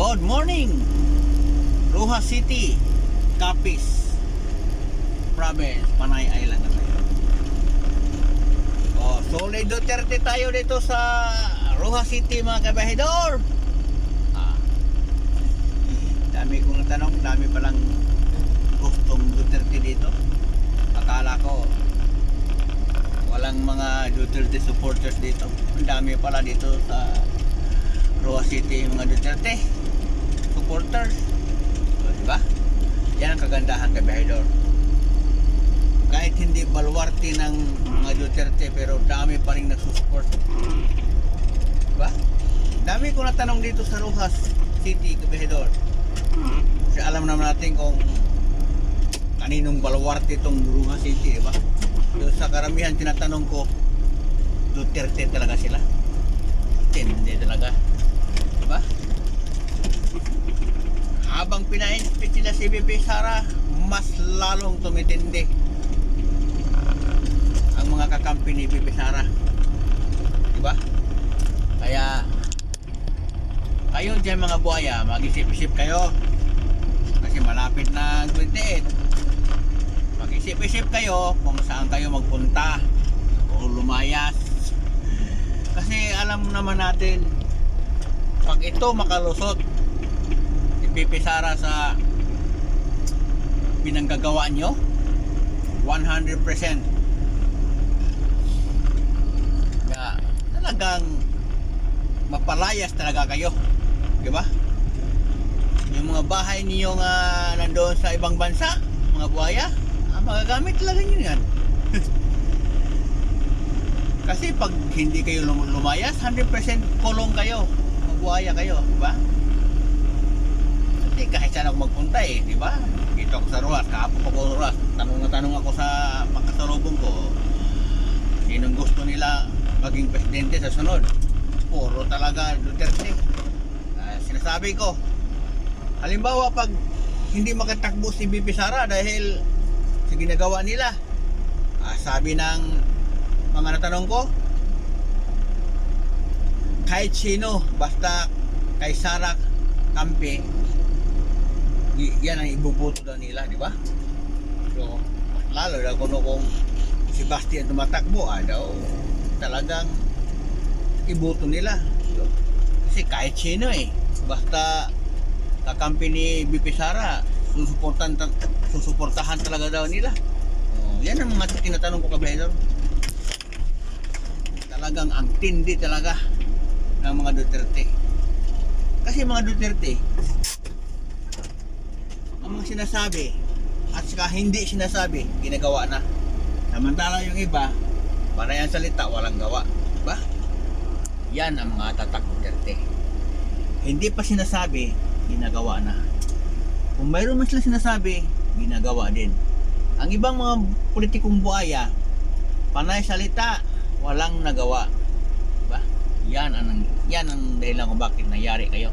Good morning, Rojas City, Capiz Province, Panay Island na tayo. Solid Duterte tayo dito sa Rojas City, mga kabahidor. Dami kong natanong, dami palang gustong Duterte dito. Akala ko walang mga Duterte supporters dito. Ang dami pala dito sa Rojas City, mga Duterte supporters. Diba? Yan ang kagandahan, kabahidor. Kahit hindi baluarte ng mga Duterte, pero dami pa rin nagsusupport. Diba? Dami ko natanong dito sa Rojas City, kabahidor. Kasi alam naman natin kung kaninong baluarte itong Rojas City, diba? So, sa karamihan tinatanong ko, Duterte talaga sila. Hindi talaga. Diba? Habang pina-inspect sila si BP Sara, mas lalong tumitindi ang mga kakampi ni BP Sara. Diba? Kaya kayo dyan mga buhaya, mag-isip-isip kayo kasi malapit na ang 28. Mag-isip-isip kayo kung saan kayo magpunta o lumayas, kasi alam naman natin pag ito makalusot si BP Sara sa pinanggagawa nyo 100%, kaya talagang mapalayas talaga kayo, diba? Yung mga bahay niyo nga nandoon sa ibang bansa, mga buhaya, magagamit talaga nyo yan. Kasi pag hindi kayo lumayas, 100% kulong kayo, mga buhaya kayo, diba? Hindi kahit saan ako magpunta diba? Dito ako sa Rojas, kahapon ko sa Rojas, tanong ako sa makasalubong ko, sinong gusto nila maging presidente sa sunod. Puro talaga Duterte. Sinasabi ko, halimbawa pag hindi makatakbo si BP Sara dahil sa ginagawa nila, sabi ng mga natanong ko, kahit sino basta kay Sara kampi, yan ang ibubuto daw nila, di ba? So lalo na kung si Bastian tumatakbo, daw talagang ibuto nila. So, kasi kahit sino basta kakampi ni BP Sara, susuportahan talaga daw nila. Yan ang mga tinatanong ko, kabahidor. Talagang ang tindi talaga ng mga Duterte. Kasi mga Duterte, ang mga sinasabi at saka hindi sinasabi, ginagawa na. Samantala yung iba, para yan salita, walang gawa. Diba? Yan ang mga tatak Duterte. Hindi pa sinasabi, ginagawa na. Kung mayroon man sila sinasabi, ginagawa din. Ang ibang mga politikong buhaya, panay salita, walang nagawa. Diba? Yan ang dahilan kung bakit nangyari kayo.